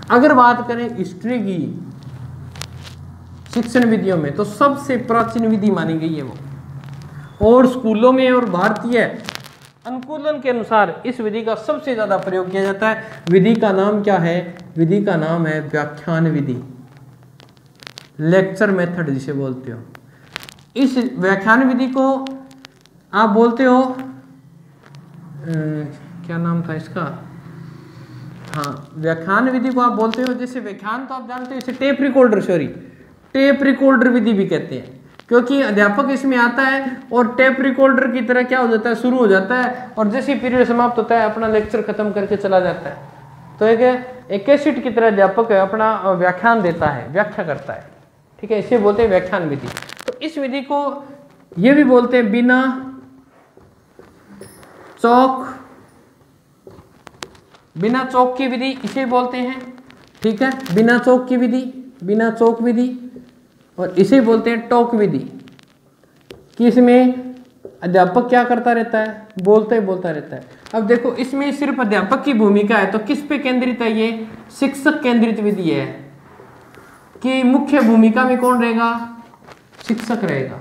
अगर बात करें हिस्ट्री की शिक्षण विधियों में तो सबसे प्राचीन विधि मानी गई है वो, और स्कूलों में और भारतीय अनुकूलन के अनुसार इस विधि का सबसे ज्यादा प्रयोग किया जाता है। विधि का नाम क्या है? विधि का नाम है व्याख्यान विधि, लेक्चर मेथड जिसे बोलते हो। इस व्याख्यान विधि को आप बोलते हो क्या नाम था इसका, हाँ व्याख्यान विधि को आप बोलते हो, जैसे व्याख्यान तो आप जानते हो इसे tape recorder, sorry tape recorder विधि भी कहते हैं, क्योंकि अध्यापक इसमें आता है और टेप रिकॉर्डर की तरह क्या हो जाता है, शुरू हो जाता है और जैसे ही पीरियड समाप्त होता है अपना लेक्चर खत्म करके चला जाता है। तो एक कैसेट की तरह अध्यापक अपना व्याख्यान देता है, व्याख्या करता है, ठीक है, इसे बोलते हैं व्याख्यान विधि। तो इस विधि को ये भी बोलते हैं बिना चौक की विधि, इसे बोलते हैं, ठीक है, बिना चौक की विधि, बिना चौक विधि, और इसे बोलते हैं टॉक विधि, कि इसमें अध्यापक क्या करता रहता है, बोलता रहता है। अब देखो इसमें सिर्फ अध्यापक की भूमिका है, तो किस पे केंद्रित है ये? शिक्षक केंद्रित विधि है, कि मुख्य भूमिका में कौन रहेगा? शिक्षक रहेगा,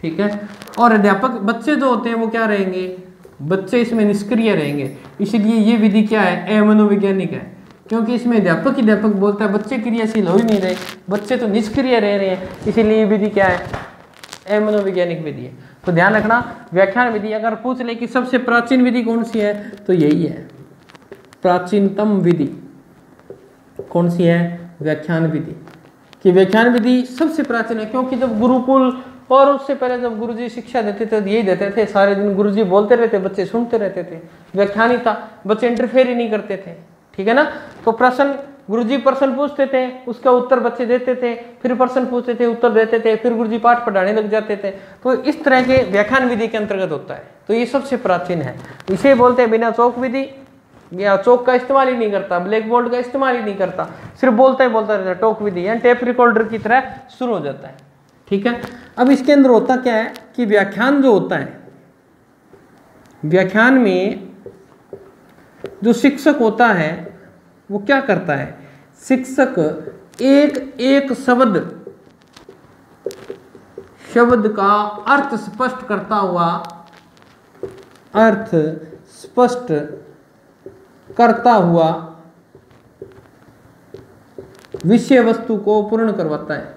ठीक है, और अध्यापक बच्चे जो होते हैं वो क्या रहेंगे? बच्चे इसमें निष्क्रिय रहेंगे। इसलिए ये विधि क्या है? अमनोवैज्ञानिक है, क्योंकि इसमें अध्यापक बोलता है, बच्चे क्रियाशील हो ही नहीं रहे, बच्चे तो निष्क्रिय रह रहे हैं, इसीलिए ये विधि क्या है? अमनोवैज्ञानिक विधि है। तो ध्यान रखना, व्याख्यान विधि अगर पूछ ले कि सबसे प्राचीन विधि कौन सी है, तो यही है, प्राचीनतम विधि कौन सी है? व्याख्यान विधि। कि व्याख्यान विधि सबसे प्राचीन है, क्योंकि जब गुरुकुल और उससे पहले जब गुरुजी शिक्षा देते थे यही देते थे, सारे दिन गुरुजी बोलते रहते, बच्चे सुनते रहते थे, व्याख्यान ही था, बच्चे इंटरफेयर ही नहीं करते थे, ठीक है ना। तो प्रश्न गुरुजी प्रश्न पूछते थे, उसका उत्तर बच्चे देते थे, फिर प्रश्न पूछते थे, उत्तर देते थे, फिर गुरुजी पाठ पढ़ाने लग जाते थे। तो इस तरह के व्याख्यान विधि के अंतर्गत होता है, तो ये सबसे प्राचीन है। इसे बोलते हैं बिना चौक विधि, या चौक का इस्तेमाल ही नहीं करता, ब्लैक बोर्ड का इस्तेमाल ही नहीं करता, सिर्फ बोलता रहता है, टॉक विधि या टेप रिकॉर्डर की तरह शुरू हो जाता है, ठीक है। अब इसके अंदर होता क्या है कि व्याख्यान जो होता है, व्याख्यान में जो शिक्षक होता है वो क्या करता है? शिक्षक एक एक शब्द का अर्थ स्पष्ट करता हुआ विषय वस्तु को पूर्ण करवाता है,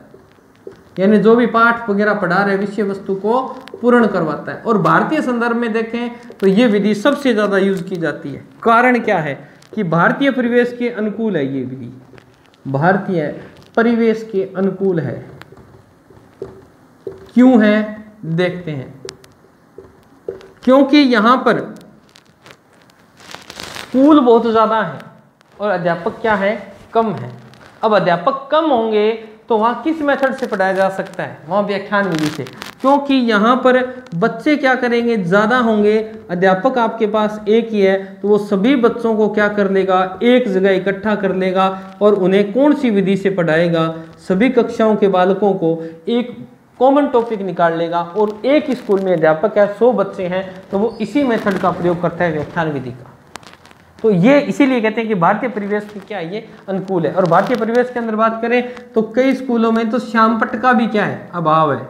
यानी जो भी पाठ वगैरह पढ़ा रहे विषय वस्तु को पूर्ण करवाता है। और भारतीय संदर्भ में देखें तो ये विधि सबसे ज्यादा यूज की जाती है। कारण क्या है? कि भारतीय परिवेश के अनुकूल है, ये विधि भारतीय परिवेश के अनुकूल है। क्यों है देखते हैं। क्योंकि यहां पर स्कूल बहुत ज्यादा है और अध्यापक क्या है? कम है। अब अध्यापक कम होंगे तो वहां किस मेथड से पढ़ाया जा सकता है? वहां व्याख्यान विधि से, क्योंकि यहाँ पर बच्चे क्या करेंगे? ज़्यादा होंगे, अध्यापक आपके पास एक ही है, तो वो सभी बच्चों को क्या कर लेगा? एक जगह इकट्ठा कर लेगा और उन्हें कौन सी विधि से पढ़ाएगा? सभी कक्षाओं के बालकों को एक कॉमन टॉपिक निकाल लेगा। और एक स्कूल में अध्यापक है, 100 बच्चे हैं, तो वो इसी मेथड का प्रयोग करता है, व्याख्यान विधि का। तो ये इसीलिए कहते हैं कि भारतीय परिवेश की क्या है? ये अनुकूल है। और भारतीय परिवेश के अंदर बात करें तो कई स्कूलों में तो श्यामपट्ट का भी क्या है? अभाव है,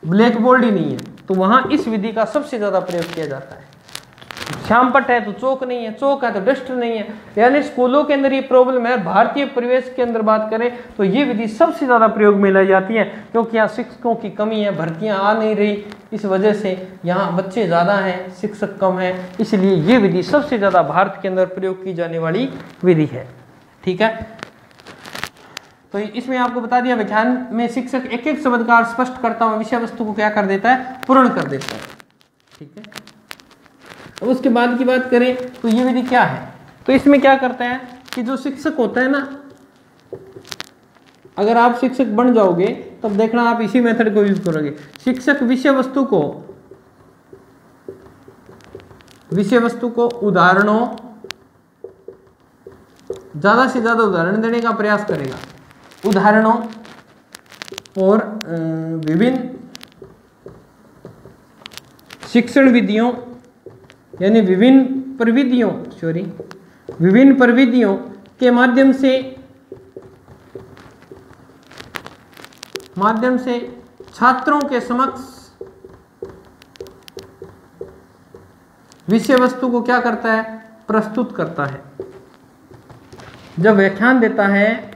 ब्लैक बोर्ड ही नहीं है, तो वहां इस विधि का सबसे ज्यादा प्रयोग किया जाता है। श्यामपट्ट है तो चौक नहीं है, चौक है तो डस्टर नहीं है, यानी स्कूलों के अंदर ये प्रॉब्लम है। भारतीय परिवेश के अंदर बात करें तो ये विधि सबसे ज्यादा प्रयोग में लाई जाती है, क्योंकि यहाँ शिक्षकों की कमी है, भर्तियां आ नहीं रही, इस वजह से यहाँ बच्चे ज़्यादा हैं, शिक्षक कम हैं, इसलिए ये विधि सबसे ज़्यादा भारत के अंदर प्रयोग की जाने वाली विधि है। ठीक है, तो इसमें आपको बता दिया व्याख्यान में शिक्षक एक एक शब्द का स्पष्ट करता हुआ विषय वस्तु को क्या कर देता है? पूर्ण कर देता है। ठीक है, अब उसके बाद की बात करें तो ये विधि क्या है? तो इसमें क्या करता है कि जो शिक्षक होता है ना, अगर आप शिक्षक बन जाओगे तब देखना आप इसी मेथड को यूज करोगे। शिक्षक विषय वस्तु को उदाहरणों, ज्यादा से ज्यादा उदाहरण देने का प्रयास करेगा, उदाहरणों और विभिन्न शिक्षण विधियों यानी विभिन्न प्रविधियों के माध्यम से छात्रों के समक्ष विषय वस्तु को क्या करता है, प्रस्तुत करता है। जब व्याख्यान देता है,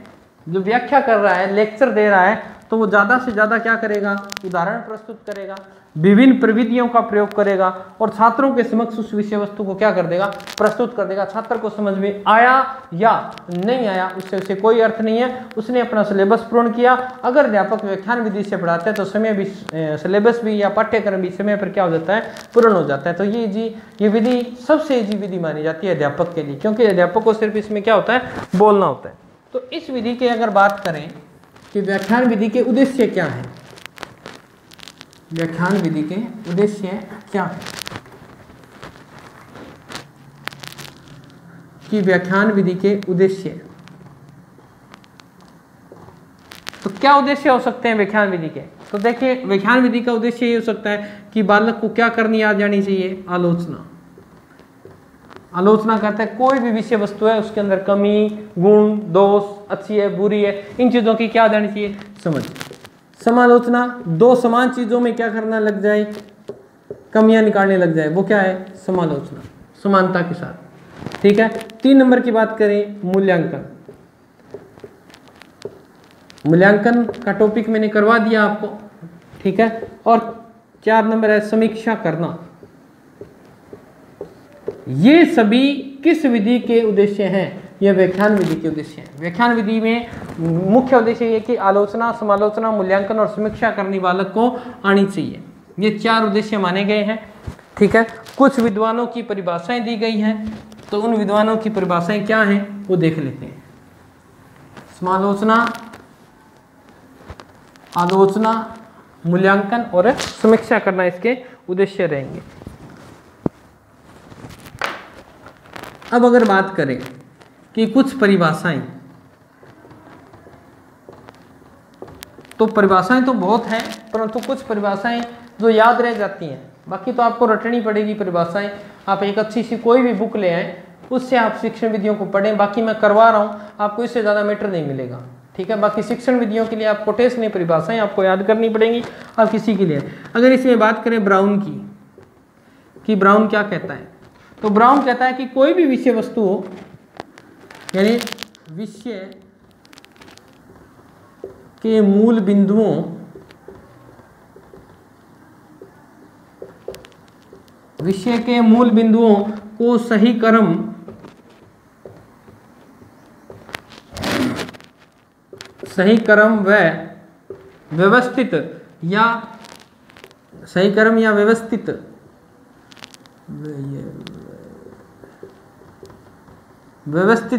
जो व्याख्या कर रहा है, लेक्चर दे रहा है, तो वो ज़्यादा से ज़्यादा क्या करेगा, उदाहरण प्रस्तुत करेगा, विभिन्न प्रविधियों का प्रयोग करेगा और छात्रों के समक्ष उस विषय वस्तु को क्या कर देगा, प्रस्तुत कर देगा। छात्र को समझ में आया या नहीं आया उससे उसे कोई अर्थ नहीं है, उसने अपना सिलेबस पूर्ण किया। अगर अध्यापक व्याख्यान विधि से पढ़ाते हैं तो समय भी, सिलेबस भी या पाठ्यक्रम भी समय पर क्या हो जाता है, पूर्ण हो जाता है। तो ये विधि सबसे ईजी विधि मानी जाती है अध्यापक के लिए, क्योंकि अध्यापक को सिर्फ इसमें क्या होता है, बोलना होता है। तो इस विधि की अगर बात करें कि व्याख्यान विधि के उद्देश्य क्या है, व्याख्यान विधि के उद्देश्य क्या है, कि व्याख्यान विधि के उद्देश्य, तो क्या उद्देश्य हो सकते हैं व्याख्यान विधि के। तो देखिए, व्याख्यान विधि का उद्देश्य ये हो सकता है कि बालक को क्या करनी आ जानी चाहिए, आलोचना। आलोचना करता है कोई भी विषय वस्तु है, उसके अंदर कमी, गुण, दोष, अच्छी है, बुरी है, इन चीजों की क्या जानी चाहिए, समझ। समालोचना, दो समान चीजों में क्या करना लग जाए, कमियां निकालने लग जाए, वो क्या है, समालोचना, समानता के साथ। ठीक है। 3 नंबर की बात करें, मूल्यांकन। मूल्यांकन का टॉपिक मैंने करवा दिया आपको। ठीक है। और 4 नंबर है समीक्षा करना। ये सभी किस विधि के उद्देश्य हैं, यह व्याख्यान विधि के उद्देश्य हैं। व्याख्यान विधि में मुख्य उद्देश्य ये कि आलोचना, समालोचना, मूल्यांकन और समीक्षा करनी बालक को आनी चाहिए। ये 4 उद्देश्य माने गए हैं। ठीक है। कुछ विद्वानों की परिभाषाएं दी गई हैं, तो उन विद्वानों की परिभाषाएं क्या हैं वो देख लेते हैं। समालोचना, आलोचना, मूल्यांकन और समीक्षा करना इसके उद्देश्य रहेंगे। अब अगर बात करें कि कुछ परिभाषाएं, तो परिभाषाएं तो बहुत हैं, परंतु कुछ परिभाषाएं जो याद रह जाती हैं, बाकी तो आपको रटनी पड़ेगी परिभाषाएं। आप एक अच्छी सी कोई भी बुक ले आएँ, उससे आप शिक्षण विधियों को पढ़ें। बाकी मैं करवा रहा हूँ, आपको इससे ज़्यादा मैटर नहीं मिलेगा। ठीक है। बाकी शिक्षण विधियों के लिए आपको टेस्ट नहीं, परिभाषाएं आपको याद करनी पड़ेंगी। अब किसी के लिए अगर इसमें बात करें ब्राउन की, कि ब्राउन क्या कहता है, तो ब्राउन कहता है कि कोई भी विषय वस्तु हो, यानी विषय के मूल बिंदुओं, विषय के मूल बिंदुओं को सही क्रम, सही क्रम व व्यवस्थित या सही क्रम या व्यवस्थित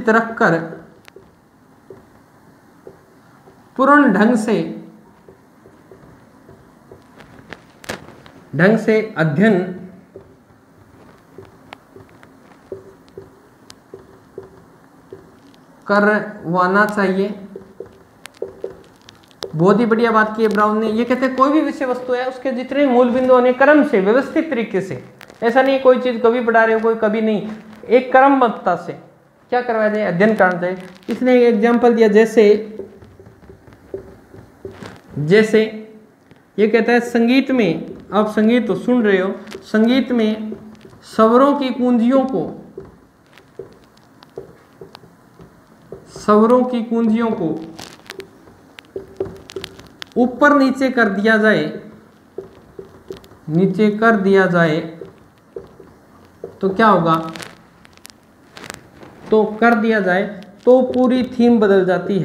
रखकर पूर्ण ढंग से अध्ययन करवाना चाहिए। बहुत ही बढ़िया बात की है ब्राउन ने। ये कहते हैं कोई भी विषय वस्तु है, उसके जितने मूल बिंदु होने क्रम से, व्यवस्थित तरीके से, ऐसा नहीं कोई चीज कभी पढ़ा रहे हो कोई कभी नहीं, एक क्रमबद्धता से क्या करवाया जाए, अध्ययन करना चाहिए। इसने एक एग्जाम्पल दिया, जैसे ये कहता है संगीत में, आप संगीत तो सुन रहे हो, संगीत में स्वरों की कुंजियों को ऊपर नीचे कर दिया जाए तो क्या होगा, तो कर दिया जाए तो पूरी थीम बदल जाती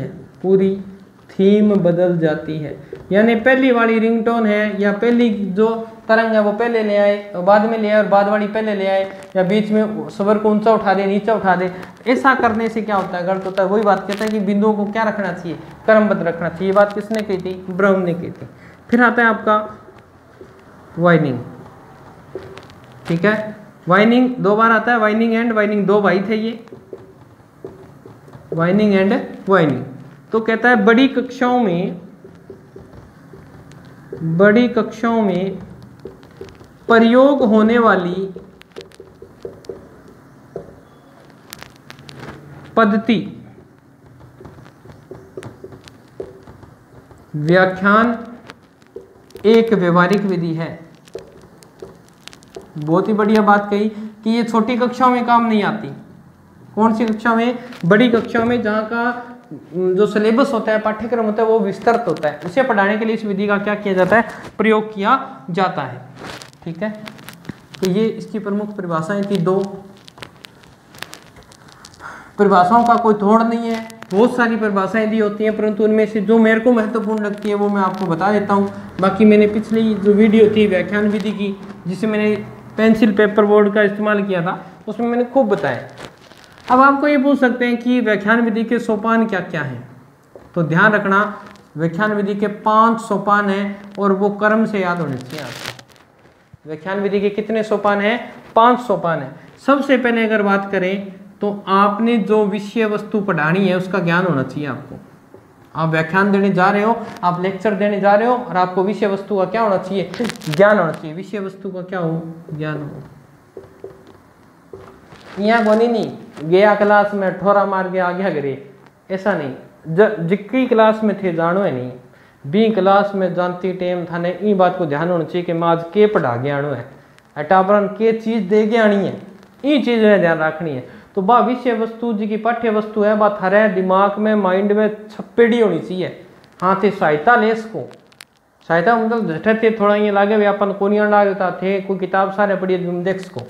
है। यानी पहली वाली रिंगटोन है या पहली जो तरंग है वो पहले ले आए, बाद में ले आए, और बाद वाली पहले ले आए, या बीच में स्वर को ऊंचा उठा दे, नीचा उठा दे। ऐसा करने से क्या होता है, गलत होता है। वही बात कहता है कि बिंदुओं को क्या रखना चाहिए, क्रमबद्ध रखना चाहिए। ये बात किसने कही थी, ब्राउन ने कही थी। फिर आता है आपका वाइनिंग। ठीक है। वाइनिंग 2 बार आता है, वाइनिंग एंड वाइनिंग, 2 भाई थे ये, वाइनिंग एंड वाइनिंग। तो कहता है बड़ी कक्षाओं में प्रयोग होने वाली व्याख्यान एक व्यवहारिक विधि है। बहुत ही बढ़िया बात कही कि ये छोटी कक्षाओं में काम नहीं आती। कौन सी कक्षा में? बड़ी कक्षाओं में, जहाँ का जो सिलेबस होता है, पाठ्यक्रम होता है, वो विस्तृत होता है। उसे पढ़ाने के लिए इस विधि का क्या किया जाता है? प्रयोग किया जाता है। ठीक है, तो ये इसकी प्रमुख परिभाषाएं थी। 2 परिभाषाओं का कोई तोड़ नहीं है, बहुत सारी परिभाषाएं दी होती हैं, परंतु उनमें से जो मेरे को महत्वपूर्ण लगती है वो मैं आपको बता देता हूँ। बाकी मैंने पिछली जो वीडियो थी व्याख्यान विधि की, जिसे मैंने पेंसिल पेपर बोर्ड का इस्तेमाल किया था, उसमें मैंने खूब बताया। अब आपको ये पूछ सकते हैं कि व्याख्यान विधि के सोपान क्या क्या हैं। तो ध्यान रखना, व्याख्यान विधि के 5 सोपान हैं और वो क्रम से याद होने चाहिए आपको। व्याख्यान विधि के कितने सोपान हैं? 5 सोपान हैं। सबसे पहले अगर बात करें तो आपने जो विषय वस्तु पढ़ानी है उसका ज्ञान होना चाहिए आपको। आप व्याख्यान देने जा रहे हो, आप लेक्चर देने जा रहे हो, और आपको विषय वस्तु का क्या होना चाहिए? ज्ञान होना चाहिए। विषय वस्तु का क्या हो? ज्ञान हो। यहाँ कोनी नहीं गया क्लास में ठोरा मार के आ गया घरे, ऐसा नहीं। जिक्की क्लास में थे जानो है नहीं, बी क्लास में जानती टाइम थाने ई बात को ध्यान होना चाहिए कि मैं आज के पढ़ा के आनो है, टाबरन के चीज दे के आनी है, ई चीज में ध्यान रखनी है। तो बा विषय वस्तु जी की पाठ्य वस्तु है, बात हरे दिमाग में, माइंड में छपेड़ी होनी चाहिए। हाँ थे सहायता ले इसको, सहायता मतलब झटे थे थोड़ा ये लागे अपन को नहीं लागता थे, कोई किताब सारे पढ़िए तुम देख सको,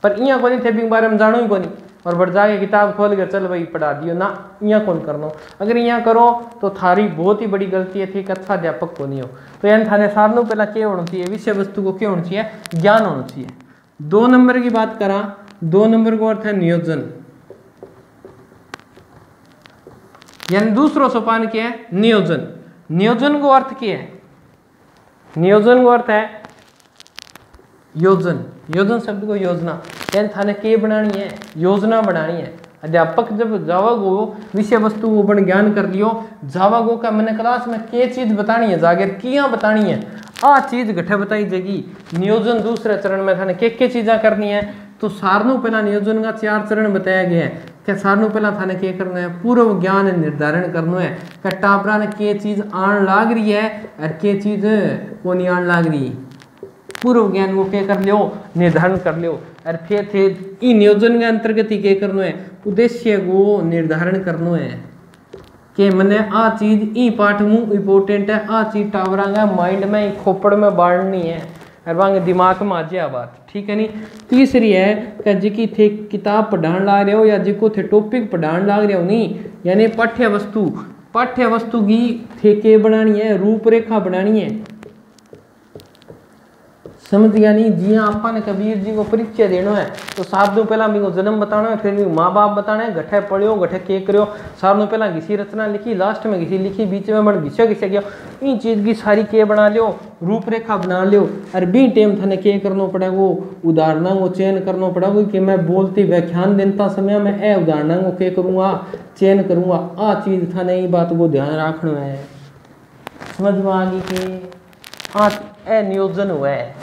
पर इं को थे भी बारे में जानो ही को नहीं, और बढ़ जाके किताब खोल के चल भाई पढ़ा दियो ना, इं कौन करनो। अगर इं करो तो थारी बहुत ही बड़ी गलती है थी, अच्छा अध्यापक को नहीं हो। तो यानी थाने सारनों पहला क्या होना चाहिए? विषय वस्तु को क्या होना चाहिए? ज्ञान होना चाहिए। 2 नंबर की बात करा, 2 नंबर को अर्थ है नियोजन, यानी दूसरा सोपान क्या है? नियोजन। नियोजन को अर्थ क्या है? नियोजन को अर्थ है योजन। योजन शब्द को योजना, यानी थाने के बनानी है? योजना बनानी है। अध्यापक जब जावागो विषय वस्तु को बन ज्ञान कर लियो, जावागो का मैंने क्लास में के चीज बतानी है, जागर किया बतानी है, आ चीज घटे बताई जाएगी। नियोजन दूसरे चरण में थाने के चीजा करनी है। तो सारनों पहला नियोजन का 4 चरण बताया गया है। क्या सारनों पहला थाने क्या करना है? पूर्व ज्ञान निर्धारण करना है। क्या टाबरा ने के चीज आन लाग रही है और के चीज को नहीं आन लाग रही, पूर्व ज्ञान को क्या कर लियो? निर्धारण कर लियो। और फिर थे ई नियोजन के अंतर्गत ही क्या करना है? उद्देश्य को निर्धारण करना है कि मैंने आ चीज ई पाठ में इम्पोर्टेंट है, आ चीज टावरा माइंड में खोपड़ में बाढ़नी है और वांगे दिमाग में आ जाए बात। ठीक है नहीं। तीसरी है कि जिकी थे किताब पढ़ान ला रहे हो या जिको थे टॉपिक पढ़ान लाग रहे हो नहीं, यानी पाठ्य वस्तु, पाठ्य वस्तु की थे के बनानी है? रूपरेखा बनानी है। समझ गया नहीं? जी अपन कबीर जी को परिचय देना है तो साधु पहला भी को जन्म बताना है, फिर भी माँ बाप बताना है, गठे पढ़ियो गठे के करियो, साधु पहला घिसी रचना लिखी, लास्ट में घिसी लिखी, बीच में बन घिसा घिसा गया, इन चीज की सारी के बना लियो, रूपरेखा बना लियो। और बी टाइम थाने के करना पड़ेगा? वो उदाहरणों को चयन करना पड़ेगा कि मैं बोलती व्याख्यान देता समय मैं ए उदाहरणों को के करूँगा, चयन करूँगा। आ चीज थाने ये बात को ध्यान रखना है। समझ में आ गई कि आ ए नियोजन हुआ है,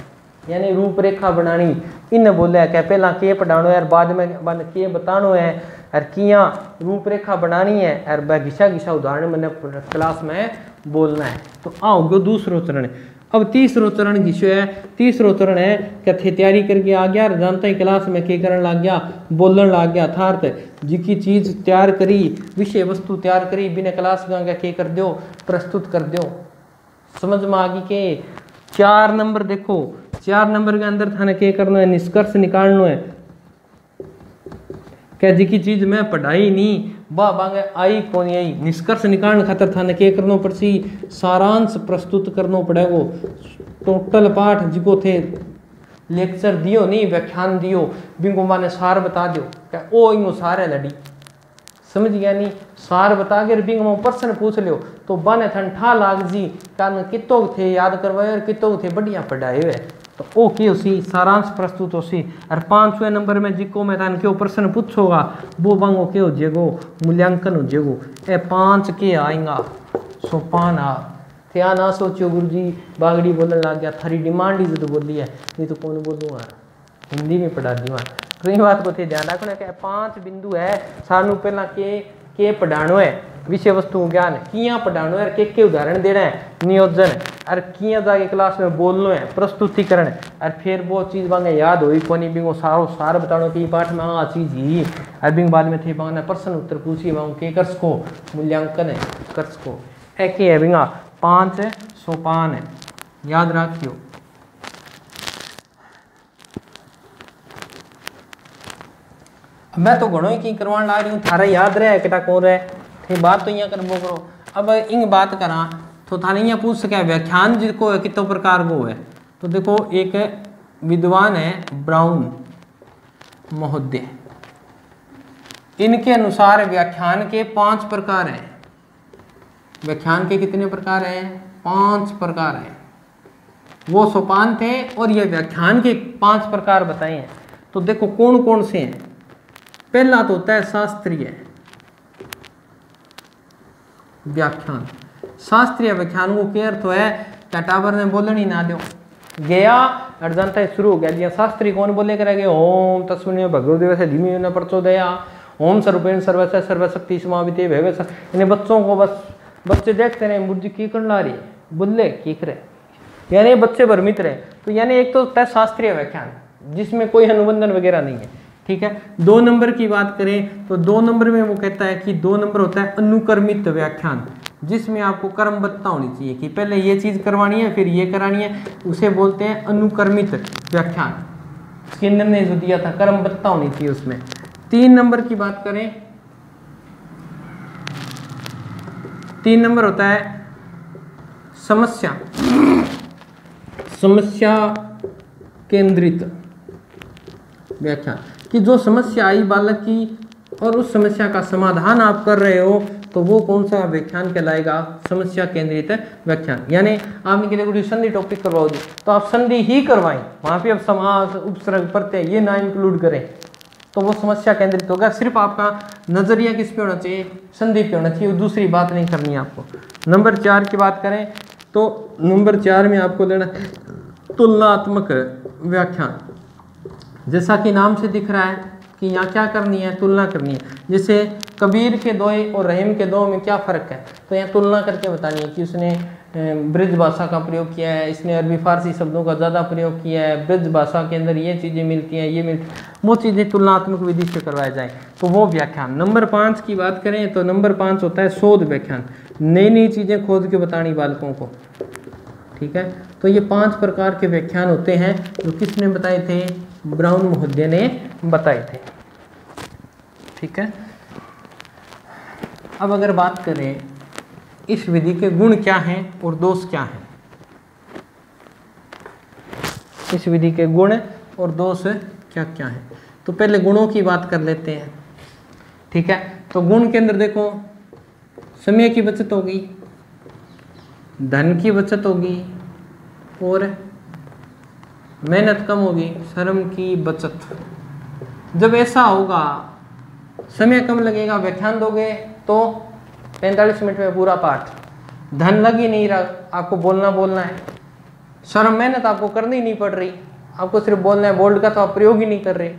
यानी रूपरेखा बनानी। इन बोले क्या पहला के पढ़ानो है, बाद में बन के बतानो है, और किया रूपरेखा बनानी है, और वह घिसा घिसा उदाहरण मैंने क्लास में बोलना है। तो आओगे दूसरो चरण। अब तीसरो चरण घिसो है। तीसरो चरण है कि तैयारी करके आ गया, जानता ही क्लास में के करने लग गया, बोलन लग गया, अर्थात जिकी चीज तैयार करी, विषय वस्तु तैयार करी, बिना क्लास का के कर दो, प्रस्तुत कर दो। समझ में आ गई के 4 नंबर देखो, 4 नंबर के अंदर थाने क्या करना है? निष्कर्ष निकालना है। क्या जी की चीज मैं पढ़ाई नहीं बा बांगे आई कौन आई, निष्कर्ष निकालने खातर थाने क्या करना पड़सी? सारांश प्रस्तुत करना पड़ेगा। टोटल पाठ जिको थे लेक्चर दियो नहीं, व्याख्यान दियो, बिंगो माने सार बता दियो, क्या ओ इंगो सार है लड़ी। समझ गया नहीं? सार बता के बिंग में प्रश्न पूछ लियो तो बने थन ठा लाग जी कान कितो थे याद करवाए और कितो थे बढ़िया पढ़ाए हुए, तो ओ की उसी सारांश प्रस्तुत होसी। और 5वें नंबर में जिको मैं थान क्यों प्रश्न पूछोगा वो बांगो के हो जेगो, मूल्यांकन हो जेगो। ए 5 के आएगा सोपान आ क्या ना सोचियो गुरुजी बागड़ी बोलने लग गया, थारी डिमांड ही तो बोली है, नहीं तो कौन बोलूँगा, हिंदी में पढ़ा दूँगा। तो ये बात को थे ध्यान रखना कि 5 बिंदु है। सानू पहला के पढ़ानो है, विषय वस्तु ज्ञान है, किया पढ़ानो है, के उदाहरण देना है, नियोजन है, और किया जाके क्लास में बोलना है, प्रस्तुतिकरण है, और फिर वो चीज़ बांगे याद हुई कोनी भी वो सारो सार बतानो कि पाठ में आ चीज़ ही, और बिंग बाद में थे बांगे प्रश्न उत्तर पूछिए बांग के कर्स को मूल्यांकन है, कर्स को एक ही है बिंगा 5 सोपान है, याद रखियो। मैं तो घणो ही की करवाने ला रही हूँ, थारा याद रहे किटा कौन रहे थे, बात तो यहाँ करबो करो। अब इंग बात करा तो थाने यहाँ पूछ सके व्याख्यान जिसको है कितने प्रकार को है, तो देखो एक विद्वान है ब्राउन महोदय, इनके अनुसार व्याख्यान के 5 प्रकार हैं। व्याख्यान के कितने प्रकार हैं? 5 प्रकार हैं। वो सोपान थे और ये व्याख्यान के 5 प्रकार बताए हैं। तो देखो कौन कौन से हैं। पहला तो होता है शास्त्रीय व्याख्यान। शास्त्रीय व्याख्यान को क्या अर्थ है? टाटावर ने बोलनी ना दो गया और जनता शुरू हो गया दिया। शास्त्री कौन बोले करेंगे? ओम तस्वीर भगवदेव से धीमी ने प्रचोदया, ओम सर्वेण सर्वस्य सर्वशक्ति समाविते भैवे। इन्हें बच्चों को बस बच्चे देखते रहे मुझे की कर ला रही है, बुल्ले की करे, यानी बच्चे भ्रमित रहे। तो यानी एक तो होता है शास्त्रीय व्याख्यान जिसमें कोई अनुबंधन वगैरह नहीं है, ठीक है। 2 नंबर की बात करें तो 2 नंबर में वो कहता है कि 2 नंबर होता है अनुकर्मित व्याख्यान, जिसमें आपको कर्मबद्धता होनी चाहिए कि पहले ये चीज करवानी है फिर ये करानी है, उसे बोलते हैं अनुकर्मित व्याख्यान। स्किनर ने जो दिया था कर्मबद्धता होनी चाहिए उसमें। 3 नंबर की बात करें, 3 नंबर होता है समस्या केंद्रित व्याख्यान, कि जो समस्या आई बालक की और उस समस्या का समाधान आप कर रहे हो तो वो कौन सा व्याख्यान कहलाएगा? समस्या केंद्रित व्याख्यान। यानी आपने किसी को संधि टॉपिक करवाओगे तो आप संधि ही करवाएं, वहां पे अब समास उपसर्ग प्रत्यय ये ना इंक्लूड करें तो वो समस्या केंद्रित होगा। सिर्फ आपका नजरिया किस पे होना चाहिए? संधि पे होना चाहिए, दूसरी बात नहीं करनी है आपको। नंबर 4 की बात करें तो नंबर 4 में आपको लेना तुलनात्मक व्याख्यान। जैसा कि नाम से दिख रहा है कि यहाँ क्या करनी है? तुलना करनी है। जैसे कबीर के दोए और रहीम के दो में क्या फ़र्क है, तो यहाँ तुलना करके बतानी है कि उसने ब्रज भाषा का प्रयोग किया है, इसने अरबी फारसी शब्दों का ज़्यादा प्रयोग किया है, ब्रज भाषा के अंदर ये चीज़ें मिलती हैं, ये मिलती, वो चीज़ें तुलनात्मक विधि से करवाए जाएँ तो वो व्याख्यान। नंबर 5 की बात करें तो नंबर 5 होता है शोध व्याख्यान, नई नई चीज़ें खोद के बतानी बालकों को, ठीक है। तो ये 5 प्रकार के व्याख्यान होते हैं जो किसने बताए थे? ब्राउन महोदय ने बताए थे, ठीक है। अब अगर बात करें इस विधि के गुण क्या हैं और दोष क्या हैं, इस विधि के गुण और दोष क्या क्या हैं, तो पहले गुणों की बात कर लेते हैं, ठीक है। तो गुण के अंदर देखो, समय की बचत होगी, धन की बचत होगी और मेहनत कम होगी, श्रम की बचत। जब ऐसा होगा, समय कम लगेगा, व्याख्यान दोगे तो 45 मिनट में पूरा पाठ, धन लग ही नहीं रहा, आपको बोलना है, श्रम मेहनत आपको करनी ही नहीं पड़ रही, आपको सिर्फ बोलना है, बोर्ड का तो आप प्रयोग ही नहीं कर रहे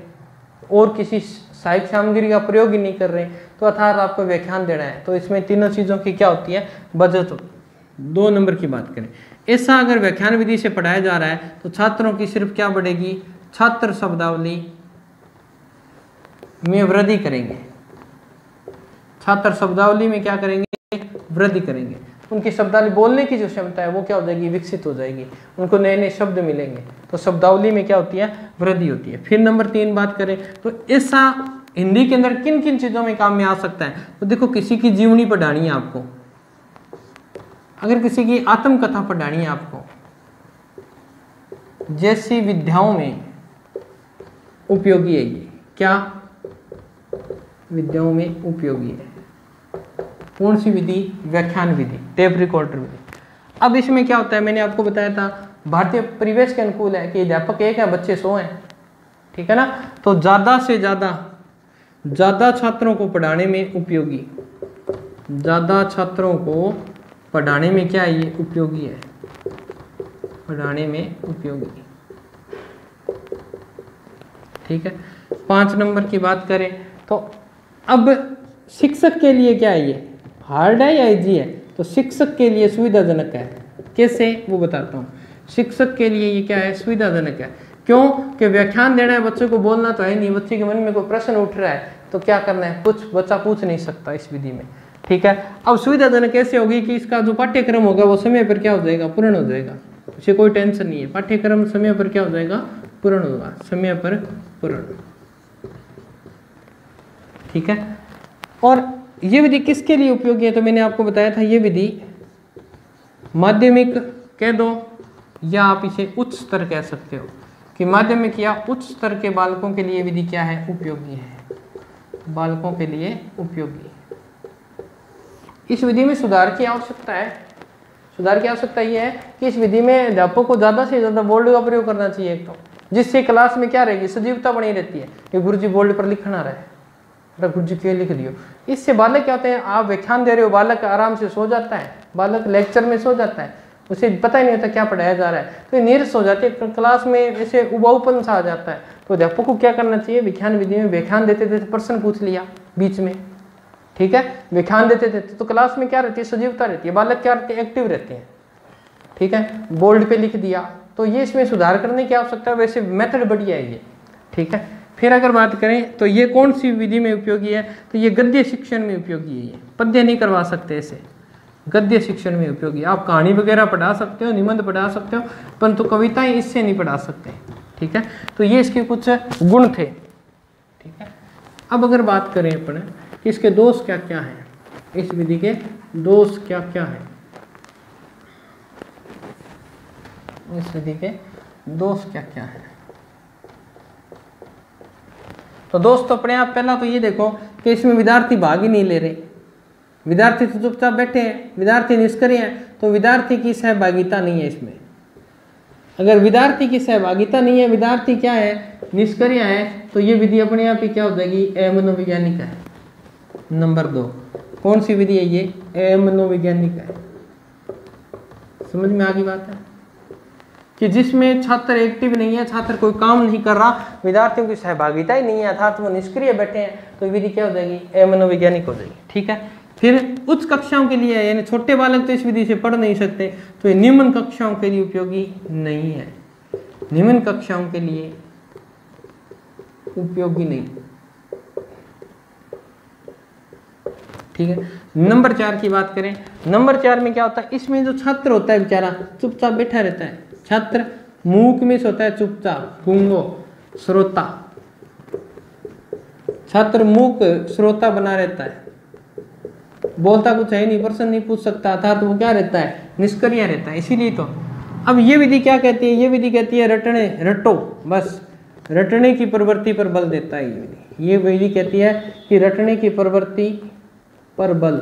और किसी साहित्य सामग्री का प्रयोग ही नहीं कर रहे, तो अर्थात आपको व्याख्यान देना है। तो इसमें तीनों चीज़ों की क्या होती है? बचत होती है। 2 नंबर की बात करें, ऐसा अगर व्याख्यान विधि से पढ़ाया जा रहा है तो छात्रों की सिर्फ क्या बढ़ेगी? छात्र शब्दावली में वृद्धि करेंगे, छात्र शब्दावली में क्या करेंगे? वृद्धि करेंगे। उनकी शब्दावली बोलने की जो क्षमता है वो क्या हो जाएगी? विकसित हो जाएगी, उनको नए नए शब्द मिलेंगे, तो शब्दावली में क्या होती है? वृद्धि होती है। फिर नंबर 3 बात करें तो ऐसा हिंदी के अंदर किन किन चीज़ों में काम में आ सकता है, तो देखो किसी की जीवनी पढ़ानी है आपको, अगर किसी की आत्मकथा पढ़ानी है आपको, जैसी विद्याओं में उपयोगी है ये, क्या विद्याओं में उपयोगी है? कौन सी विधि? व्याख्यान विधि, टेप रिकॉर्डर विधि। अब इसमें क्या होता है, मैंने आपको बताया था भारतीय परिवेश के अनुकूल है कि अध्यापक 1 है, बच्चे 100 हैं, ठीक है ना। तो ज़्यादा से ज़्यादा छात्रों को पढ़ाने में उपयोगी, ज़्यादा छात्रों को पढ़ाने में क्या है? ये उपयोगी है, पढ़ाने में उपयोगी, ठीक है। 5 नंबर की बात करें तो अब शिक्षक के लिए क्या है? ये हार्ड है या इजी है? तो शिक्षक के लिए सुविधाजनक है। कैसे, वो बताता हूँ। शिक्षक के लिए ये क्या है? सुविधाजनक है। क्यों? कि व्याख्यान देना है, बच्चों को बोलना तो है नहीं, बच्चे के मन में कोई प्रश्न उठ रहा है तो क्या करना है, कुछ बच्चा पूछ नहीं सकता इस विधि में, ठीक है। अब सुविधाजनक कैसे होगी कि इसका जो पाठ्यक्रम होगा वो समय पर क्या हो जाएगा, पूर्ण हो जाएगा, उसे कोई टेंशन नहीं है, पाठ्यक्रम समय पर क्या हो जाएगा, पूर्ण होगा, समय पर पूर्ण, ठीक है। और ये विधि किसके लिए उपयोगी है? तो मैंने आपको बताया था ये विधि माध्यमिक कह दो या आप इसे उच्च स्तर कह सकते हो, कि माध्यमिक या उच्च स्तर के बालकों के लिए विधि क्या है, उपयोगी है, बालकों के लिए उपयोगी। इस विधि में सुधार की आवश्यकता है। सुधार की आवश्यकता ये है कि इस विधि में अध्यापक को ज़्यादा से ज़्यादा बोल्ड का प्रयोग करना चाहिए एक तो, जिससे क्लास में क्या रहेगी, सजीवता बनी रहती है कि गुरुजी बोल्ड पर लिखना रहे, अरे गुरुजी क्यों लिख दियो। इससे बालक क्या होते हैं, आप व्याख्यान दे रहे हो, बालक आराम से सो जाता है, बालक लेक्चर में सो जाता है, उसे पता ही नहीं होता क्या पढ़ाया जा रहा है, तो नीरस हो जाती है, क्लास में ऐसे उबाऊपन सा आ जाता है। तो अध्यापक को क्या करना चाहिए, व्याख्यान विधि में व्याख्यान देते देते प्रश्न पूछ लिया बीच में, ठीक है, व्याख्यान देते देते तो क्लास में क्या रहती है, सजीवता रहती है, बालक क्या रहते हैं, एक्टिव रहते हैं, ठीक है। बोल्ड पे लिख दिया, तो ये इसमें सुधार करने की आवश्यकता है, वैसे मेथड बढ़िया है ये, ठीक है। फिर अगर बात करें तो ये कौन सी विधि में उपयोगी है, तो ये गद्य शिक्षण में उपयोगी है। ये पद्य नहीं करवा सकते ऐसे, गद्य शिक्षण में उपयोगी। आप कहानी वगैरह पढ़ा सकते हो, निबंध पढ़ा सकते हो, परंतु कविताएं इससे नहीं पढ़ा सकते, ठीक है। तो ये इसके कुछ गुण थे, ठीक है। अब अगर बात करें अपन कि इसके दोष क्या क्या हैं, इस विधि के दोष क्या क्या हैं, इस विधि के दोष क्या क्या हैं। तो दोस्तों अपने आप पहला तो ये देखो कि इसमें विद्यार्थी भाग ही नहीं ले रहे, विद्यार्थी तो चुपचाप बैठे हैं, विद्यार्थी निष्क्रिय हैं, तो विद्यार्थी की सहभागिता नहीं है इसमें। अगर विद्यार्थी की सहभागिता नहीं है, विद्यार्थी क्या है, निष्क्रिय है, तो ये विधि अपने आप ही क्या हो जाएगी, अमनोवैज्ञानिक है। नंबर 2 कौन सी विधि है, ये अमनोवैज्ञानिक है। समझ में आ गई बात है कि जिसमें छात्र एक्टिव नहीं है, छात्र कोई काम नहीं कर रहा, विद्यार्थियों की सहभागिता ही नहीं है, अर्थात वो निष्क्रिय बैठे हैं, तो विधि क्या हो जाएगी, अमनोवैज्ञानिक हो जाएगी, ठीक है। फिर उच्च कक्षाओं के लिए, यानी छोटे बालक तो इस विधि से पढ़ नहीं सकते, तो ये निम्न कक्षाओं के लिए उपयोगी नहीं है, निम्न कक्षाओं के लिए उपयोगी नहीं, ठीक है। नंबर 4 की बात करें, नंबर 4 में क्या होता है, इसमें जो छात्र होता है बेचारा चुपचाप बैठा रहता है, छात्र मूक में होता है, चुपचाप गूंगो श्रोता, छात्र मूक श्रोता बना रहता है, बोलता कुछ है नहीं, प्रश्न नहीं पूछ सकता था, तो वो क्या रहता है, निष्क्रिय रहता है। इसीलिए तो अब ये विधि क्या कहती है, ये विधि कहती है रटने, रटो, बस रटने की प्रवृत्ति पर बल देता है ये विधि। ये विधि कहती है कि रटने की प्रवृत्ति पर बल,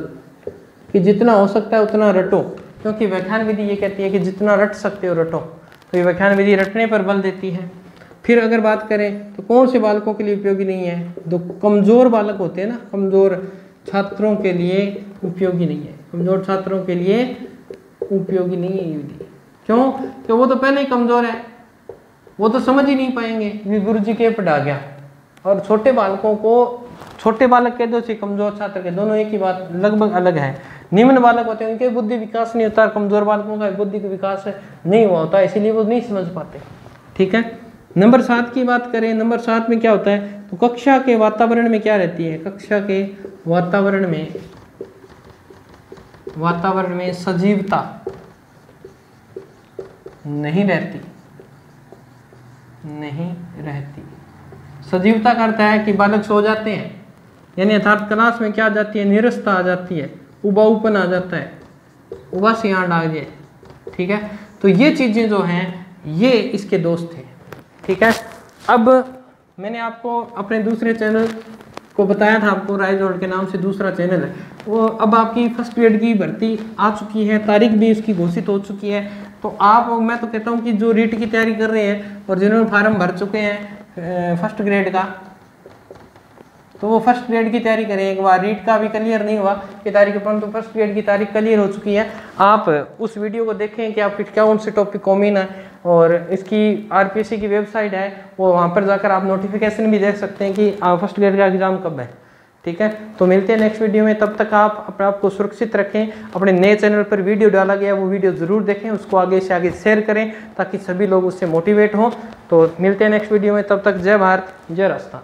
कि जितना हो सकता है उतना रटो, क्योंकि व्याख्यान विधि ये कहती है कि जितना रट सकते हो रटो, तो ये व्याख्यान विधि रटने पर बल देती है। फिर अगर बात करें तो कौन से बालकों के लिए उपयोगी नहीं है, जो कमजोर बालक होते हैं ना, कमजोर छात्रों के लिए उपयोगी नहीं है, कमजोर छात्रों के लिए उपयोगी नहीं है ये विधि। क्यों? कि वो तो पहले ही कमजोर है, वो तो समझ ही नहीं पाएंगे कि गुरुजी के पढ़ा गया। और छोटे बालकों को, छोटे बालक के दो से कमजोर छात्र के, दोनों एक ही बात लगभग अलग है। निम्न बालक होते हैं उनके बुद्धि विकास नहीं होता, कमजोर बालकों का बुद्धि का विकास नहीं हुआ होता, इसीलिए वो नहीं समझ पाते, ठीक है। नंबर 7 की बात करें, नंबर 7 में क्या होता है, तो कक्षा के वातावरण में क्या रहती है, कक्षा के वातावरण में सजीवता नहीं रहती, नहीं रहती। सजीवता करता है कि बालक सो जाते हैं, यानी अर्थात क्लास में क्या आ जाती है, निरस्ता आ जाती है, उबाऊपन आ जाता है, उबासी आंड आ जाए, ठीक है। तो ये चीजें जो हैं ये इसके दोष थे, ठीक है। अब मैंने आपको अपने दूसरे चैनल को बताया था, आपको राइज वर्ल्ड के नाम से दूसरा चैनल है, वो अब आपकी फर्स्ट ग्रेड की भर्ती आ चुकी है, तारीख भी इसकी घोषित हो चुकी है। तो आप, मैं तो कहता हूँ कि जो रीट की तैयारी कर रहे हैं और जिन्होंने फार्म भर चुके हैं फर्स्ट ग्रेड का, तो वो फर्स्ट ग्रेड की तैयारी करें। एक बार रीट का भी क्लियर नहीं हुआ कि तारीख, परंतु फर्स्ट ग्रेड की तारीख क्लियर हो चुकी है। आप उस वीडियो को देखें कि आपके कौन से टॉपिक कॉमन है, और इसकी आरपीएससी की वेबसाइट है, वो वहाँ पर जाकर आप नोटिफिकेशन भी देख सकते हैं कि फर्स्ट ग्रेड का एग्ज़ाम कब है, ठीक है। तो मिलते हैं नेक्स्ट वीडियो में, तब तक आप अपने आप को सुरक्षित रखें। अपने नए चैनल पर वीडियो डाला गया वो वीडियो ज़रूर देखें, उसको आगे से आगे शेयर करें ताकि सभी लोग उससे मोटिवेट हों। तो मिलते हैं नेक्स्ट वीडियो में, तब तक जय भारत जय राजस्थान।